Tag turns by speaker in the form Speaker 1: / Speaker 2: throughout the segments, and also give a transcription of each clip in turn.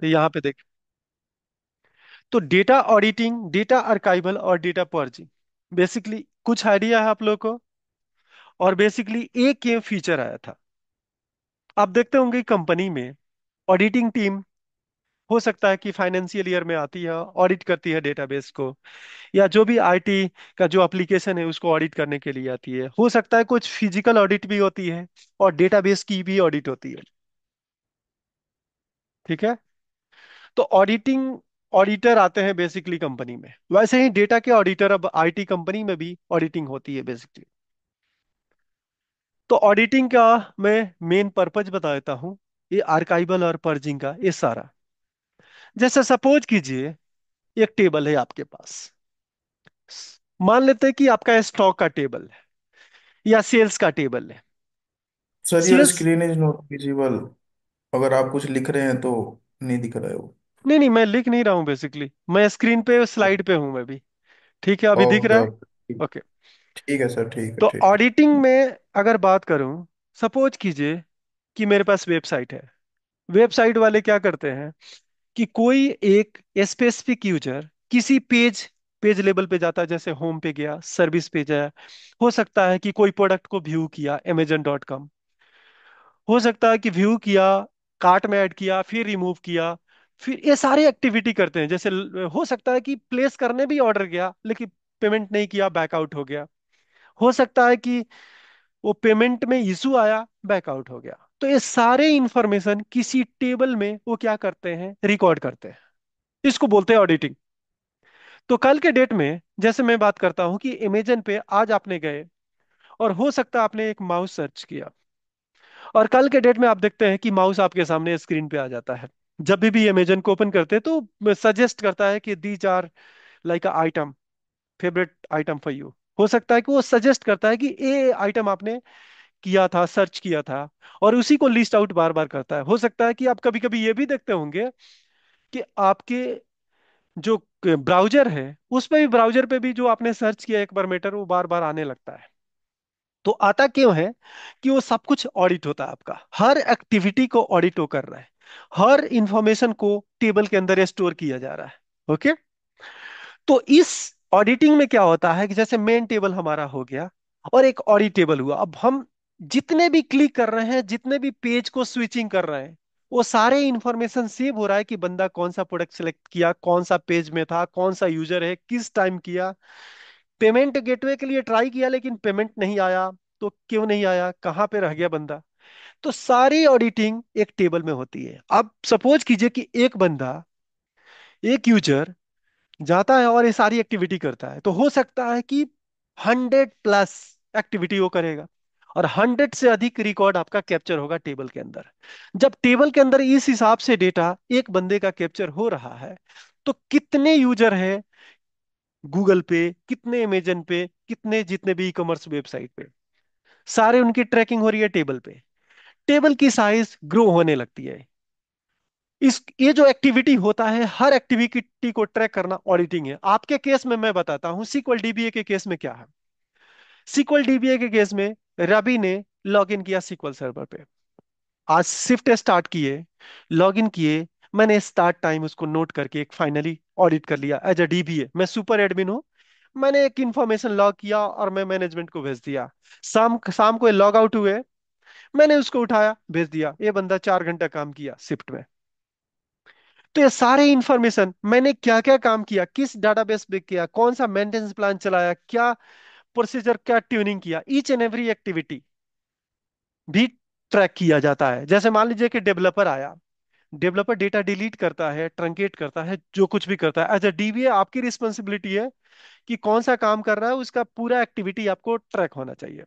Speaker 1: तो यहाँ पे देख, तो डेटा ऑडिटिंग, डेटा आर्काइवल और डेटा पर्जिंग, बेसिकली कुछ आइडिया है आप लोगों को। और बेसिकली एक ये फीचर आया था, आप देखते होंगे कंपनी में ऑडिटिंग टीम हो सकता है कि फाइनेंशियल ईयर में आती है, ऑडिट करती है डेटाबेस को, या जो भी आईटी का जो एप्लीकेशन है उसको ऑडिट करने के लिए आती है। हो सकता है कुछ फिजिकल ऑडिट भी होती है और डेटाबेस की भी ऑडिट होती है। ठीक है। तो ऑडिटिंग ऑडिटर आते हैं बेसिकली कंपनी में, वैसे ही डेटा के ऑडिटर अब आईटी कंपनी में भी ऑडिटिंग होती है बेसिकली। तो ऑडिटिंग का मैं मेन पर्पज बता देता हूँ, ये आर्काइवल और पर्जिंग का ये सारा। जैसे सपोज कीजिए एक टेबल है आपके पास, मान लेते हैं कि आपका स्टॉक का टेबल है या सेल्स का टेबल है।
Speaker 2: Sir your
Speaker 1: sales,
Speaker 2: screen is not visible. अगर आप कुछ लिख रहे हैं तो नहीं दिख रहा है वो।
Speaker 1: नहीं नहीं मैं लिख नहीं रहा हूं बेसिकली, मैं स्क्रीन पे स्लाइड पे हूं मैं भी। ठीक है, अभी दिख
Speaker 2: ओके
Speaker 1: रहा है।
Speaker 2: ओके।
Speaker 1: ओके।
Speaker 2: ठीक है सर, ठीक है
Speaker 1: तो
Speaker 2: ठीक है।
Speaker 1: ऑडिटिंग में अगर बात करूं, सपोज कीजिए कि मेरे पास वेबसाइट है। वेबसाइट वाले क्या करते हैं कि कोई एक स्पेसिफिक यूजर किसी पेज, पेज लेवल पे जाता है, जैसे होम पे गया, सर्विस पेज है, हो सकता है कि कोई प्रोडक्ट को व्यू किया amazon.com, हो सकता है कि व्यू किया, कार्ट में ऐड किया, फिर रिमूव किया, फिर ये सारी एक्टिविटी करते हैं। जैसे हो सकता है कि प्लेस करने भी ऑर्डर गया लेकिन पेमेंट नहीं किया, बैकआउट हो गया। हो सकता है कि वो पेमेंट में इशू आया, बैकआउट हो गया। तो ये सारे इंफॉर्मेशन किसी टेबल में वो क्या करते हैं, रिकॉर्ड करते हैं। इसको बोलते हैं ऑडिटिंग। तो कल के डेट में जैसे मैं बात करता हूं कि अमेजन पे आज आपने गए और हो सकता है आपने एक माउस सर्च किया, और कल के डेट में आप देखते हैं कि माउस आपके सामने स्क्रीन पे आ जाता है। जब भी अमेजन को ओपन करते हैं तो सजेस्ट करता है कि these are like a item, favourite item for you. हो सकता है कि वो सजेस्ट करता है कि ये आइटम आपने किया था, सर्च किया था, और उसी को लिस्ट आउट बार बार करता है। हो सकता है कि आप कभी कभी ये भी देखते होंगे कि आपके जो ब्राउजर है उस पे भी, ब्राउजर पे भी जो आपने सर्च किया एक बार मैटर, वो बार बार आने लगता है। तो आता क्यों है कि वो सब कुछ ऑडिट होता है, आपका हर एक्टिविटी को ऑडिट हो कर रहा है, हर इंफॉर्मेशन को टेबल के अंदर स्टोर किया जा रहा है। ओके। तो इस ऑडिटिंग में क्या होता है कि जैसे मेन टेबल हमारा हो गया और एक ऑडिट टेबल हुआ, अब हम जितने भी क्लिक कर रहे हैं, जितने भी पेज को स्विचिंग कर रहे हैं, वो सारे इंफॉर्मेशन सेव हो रहा है कि बंदा कौन सा प्रोडक्ट सेलेक्ट किया, कौन सा पेज में था, कौन सा यूजर है, किस टाइम किया, पेमेंट गेटवे के लिए ट्राई किया लेकिन पेमेंट नहीं आया, तो क्यों नहीं आया, कहाँ पे रह गया बंदा। तो सारी ऑडिटिंग एक टेबल में होती है। अब सपोज कीजिए कि एक बंदा, एक यूजर जाता है और ये सारी एक्टिविटी करता है, तो हो सकता है कि 100+ एक्टिविटी वो करेगा, और 100 से अधिक रिकॉर्ड आपका कैप्चर होगा टेबल के अंदर। जब टेबल के अंदर इस हिसाब से डेटा एक बंदे का कैप्चर हो रहा है, तो कितने यूजर है गूगल पे, कितने अमेजन पे, कितने जितने भी ई कॉमर्स वेबसाइट पे, सारे उनकी ट्रैकिंग हो रही है टेबल पे। टेबल की साइज ग्रो होने लगती है। इस ये जो एक्टिविटी होता है, हर एक्टिविटी को ट्रैक करना ऑडिटिंग है। आपके केस में मैं बताता हूं सीक्वल डीबीए के केस में क्या है। सीक्वल डीबीए के केस में रवि ने लॉग इन किया सीक्वल सर्वर पे, आज शिफ्ट स्टार्ट किए, लॉग इन किए, मैंने स्टार्ट टाइम उसको नोट करके एक फाइनली ऑडिट कर लिया एज अ डीबीए। मैं सुपर एडमिन हूं, मैंने एक इंफॉर्मेशन लॉग किया और मैं मैनेजमेंट को भेज दिया। शाम शाम को लॉग आउट हुए, मैंने उसको उठाया भेज दिया, ये बंदा 4 घंटा काम किया शिफ्ट में। तो ये सारे इंफॉर्मेशन मैंने क्या क्या काम किया, किस डाटाबेस पे किया, कौन सा मेंटेनेंस प्लान चलाया, क्या प्रोसीजर, क्या ट्यूनिंग किया, ईच एंड एवरी एक्टिविटी भी ट्रैक किया जाता है। जैसे मान लीजिए कि डेवलपर आया, डेवलपर डेटा डिलीट करता है, ट्रंकेट करता है, जो कुछ भी करता है, एज अ डीबीए आपकी रिस्पॉन्सिबिलिटी है कि कौन सा काम कर रहा है, उसका पूरा एक्टिविटी आपको ट्रैक होना चाहिए।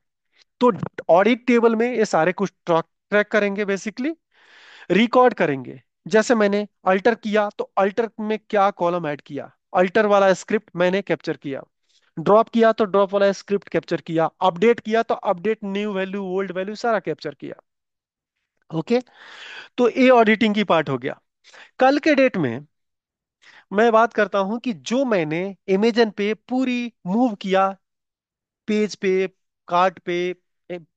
Speaker 1: तो ऑडिट टेबल में ये सारे कुछ ट्रैक ट्रैक करेंगे बेसिकली, रिकॉर्ड करेंगे। जैसे मैंने अल्टर किया तो अल्टर में क्या कॉलम ऐड किया, अल्टर वाला स्क्रिप्ट मैंने कैप्चर किया, ड्रॉप किया तो ड्रॉप वाला स्क्रिप्ट कैप्चर किया, अपडेट किया तो update, new value, old value सारा कैप्चर किया। ओके। तो ये ऑडिटिंग की पार्ट हो गया। कल के डेट में मैं बात करता हूं कि जो मैंने अमेजन पे पूरी मूव किया, पेज पे, कार्ट पे,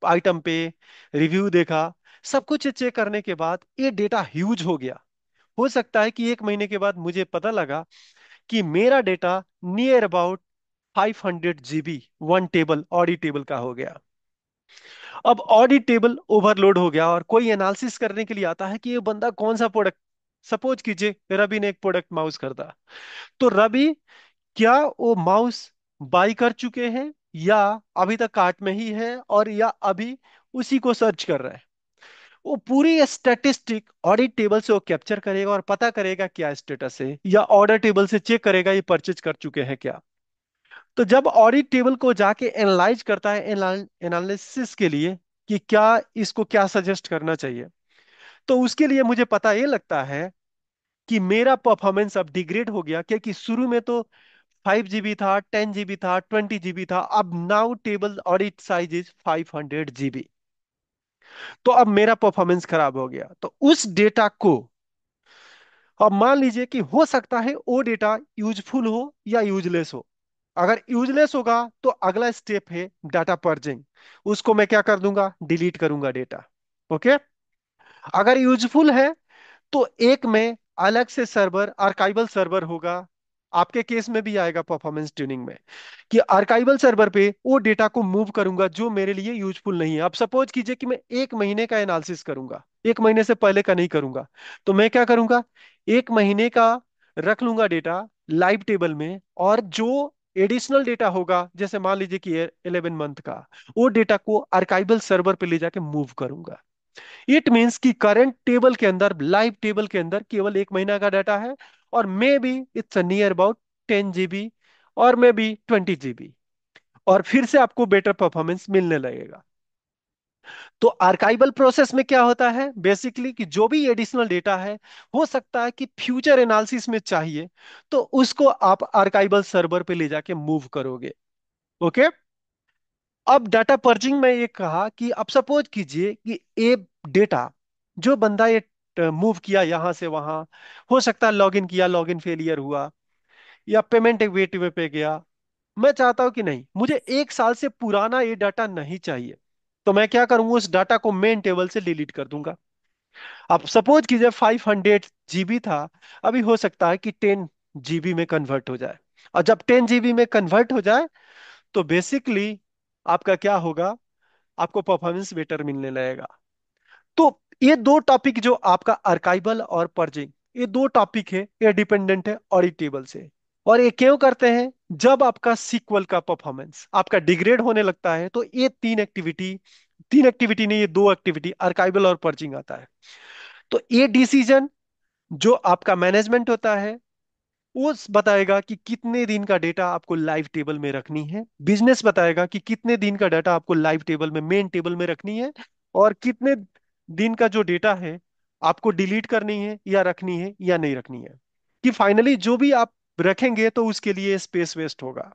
Speaker 1: आइटम पे, रिव्यू देखा, सब कुछ चेक करने के बाद ये डेटा ह्यूज हो गया, हो सकता है कि एक महीने के बाद मुझे पता लगा कि मेरा data near about 500 GB one table audit table का हो गया। अब ऑडिट टेबल ओवरलोड हो गया और कोई एनालिसिस करने के लिए आता है कि ये बंदा कौन सा प्रोडक्ट, सपोज कीजिए रवि ने एक प्रोडक्ट माउस खरीदा, तो रवि क्या वो माउस बाई कर चुके हैं, या अभी तक कार्ट में ही है, और या अभी उसी को सर्च कर रहा है। वो पूरी स्टैटिस्टिक ऑडिट टेबल से वो कैप्चर करेगा और पता करेगा क्या स्टेटस है, या ऑर्डर टेबल से चेक करेगा ये परचेज कर चुके हैं क्या। तो जब ऑडिट टेबल को जाके एनालाइज करता है एनालिसिस के लिए कि क्या इसको क्या सजेस्ट करना चाहिए, तो उसके लिए मुझे पता ये लगता है कि मेरा परफॉर्मेंस अब डिग्रेड हो गया, क्योंकि शुरू में तो 5 GB था, 10 GB था, 20 GB था, अब now table audit size is 500 GB। तो अब मेरा परफॉर्मेंस खराब हो गया। तो उस डेटा को, अब मान लीजिए कि हो सकता है वो डेटा यूजफुल हो या यूजलेस हो। अगर यूजलेस होगा तो अगला स्टेप है डाटा पर्जिंग। उसको मैं क्या कर दूंगा, डिलीट करूंगा डेटा। ओके। अगर यूजफुल है तो एक में अलग से सर्वर, आर्काइवल सर्वर होगा। आपके केस में भी आएगा परफॉर्मेंस ट्यूनिंग में, कि आर्काइवल सर्वर पे वो डेटा को मूव करूंगा जो मेरे लिए यूजफुल नहीं है। अब सपोज कीजिए कि मैं एक महीने का एनालिसिस करूंगा, एक महीने से पहले का नहीं करूंगा। तो मैं क्या करूंगा, एक महीने का रख लूंगा डेटा लाइव टेबल में, और जो एडिशनल डेटा होगा, जैसे मान लीजिए कि 11 मंथ का, वो डेटा को आर्काइवल सर्वर पे ले जाके मूव करूंगा। इट मीन्स कि करंट टेबल के अंदर, लाइव टेबल के अंदर केवल एक महीना का डाटा है, और may be it's near about 10 GB, और मे बी 20 GB। और फिर से आपको बेटर परफॉर्मेंस मिलने लगेगा। तो आर्काइवल प्रोसेस में क्या होता है बेसिकली, कि जो भी एडिशनल डेटा है, हो सकता है कि फ्यूचर एनालिसिस में चाहिए, तो उसको आप आर्काइवल सर्वर पे ले जाके मूव करोगे। ओके। अब डाटा पर्जिंग में ये कहा कि अब सपोज कीजिए कि ए डेटा, जो बंदा ये मूव किया यहां से वहां, हो सकता है लॉगिन किया, लॉगिन फेलियर हुआ, या पेमेंट गेटवे पे गया। मैं चाहता हूं कि नहीं, मुझे एक साल से पुराना ये डाटा नहीं चाहिए। तो मैं क्या करूंगा, उस डाटा को मेन टेबल से डिलीट कर दूंगा। अब सपोज कीजिए 500 GB था, अभी हो सकता है कि 10 GB में कन्वर्ट हो जाए। और जब 10 GB में कन्वर्ट हो जाए, तो बेसिकली आपका क्या होगा, आपको परफॉर्मेंस बेटर मिलने लगेगा। तो ये दो टॉपिक जो आपका आर्काइवल और पर्जिंग, ये दो टॉपिक है, ये डिपेंडेंट है ऑडिट टेबल से। और ये क्यों करते हैं, जब आपका सीक्वल का परफॉर्मेंस आपका डिग्रेड होने लगता है, तो ये तीन एक्टिविटी नहीं, ये दो एक्टिविटी आर्काइवल और पर्जिंग आता है। तो ये डिसीजन जो आपका मैनेजमेंट होता है, वो बताएगा कि कितने दिन का डेटा आपको लाइव टेबल में रखनी है। बिजनेस बताएगा कि कितने दिन का डेटा आपको लाइव टेबल में, मेन टेबल में रखनी है, और कितने दिन का जो डेटा है आपको डिलीट करनी है या रखनी है या नहीं रखनी है। कि फाइनली जो भी आप रखेंगे तो उसके लिए स्पेस वेस्ट होगा,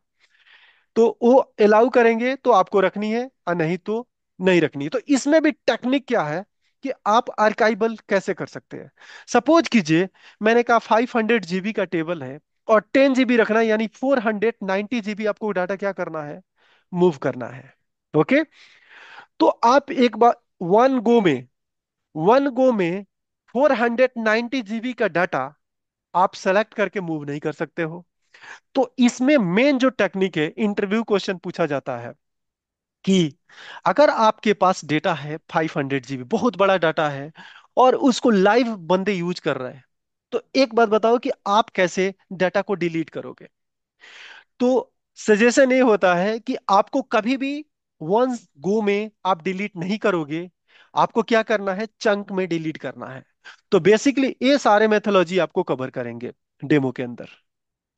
Speaker 1: तो वो अलाउ करेंगे तो आपको रखनी है, और नहीं तो नहीं रखनी है। तो इसमें भी टेक्निक क्या है कि आप आर्काइवल कैसे कर सकते हैं। सपोज कीजिए मैंने कहा 500 GB का टेबल है, और 10 GB रखना है, यानी 490 GB आपको डाटा क्या करना है, मूव करना है। ओके। तो आप एक बार वन गो में 490 GB का डाटा आप सेलेक्ट करके मूव नहीं कर सकते हो। तो इसमें मेन जो टेक्निक है, इंटरव्यू क्वेश्चन पूछा जाता है कि अगर आपके पास डेटा है 500 GB, बहुत बड़ा डाटा है, और उसको लाइव बंदे यूज कर रहे हैं, तो एक बात बताओ कि आप कैसे डाटा को डिलीट करोगे। तो सजेशन ये होता है कि आपको कभी भी वन गो में आप डिलीट नहीं करोगे, आपको क्या करना है, चंक में डिलीट करना है। तो बेसिकली ये सारे मेथोलॉजी आपको कवर करेंगे डेमो के अंदर।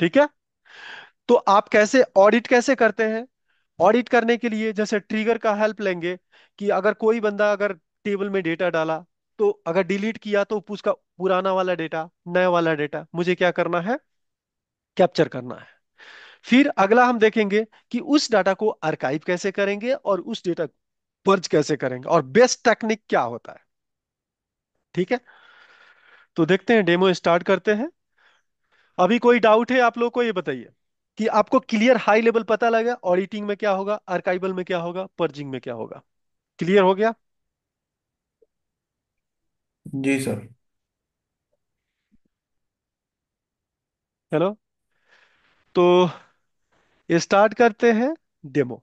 Speaker 1: ठीक है। तो आप कैसे ऑडिट कैसे करते हैं, ऑडिट करने के लिए जैसे ट्रिगर का हेल्प लेंगे, कि अगर कोई बंदा अगर टेबल में डेटा डाला, तो अगर डिलीट किया तो उसका पुराना वाला डेटा, नया वाला डेटा मुझे क्या करना है, कैप्चर करना है। फिर अगला हम देखेंगे कि उस डाटा को आर्काइव कैसे करेंगे, और उस डेटा पर्ज कैसे करेंगे, और बेस्ट टेक्निक क्या होता है। ठीक है। तो देखते हैं, डेमो स्टार्ट करते हैं। अभी कोई डाउट है आप लोग को, ये बताइए कि आपको क्लियर हाई लेवल पता लगा ऑडिटिंग में क्या होगा, आर्काइवल में क्या होगा, पर्जिंग में क्या होगा। क्लियर हो गया।
Speaker 2: जी सर।
Speaker 1: है ना? तो स्टार्ट करते हैं डेमो।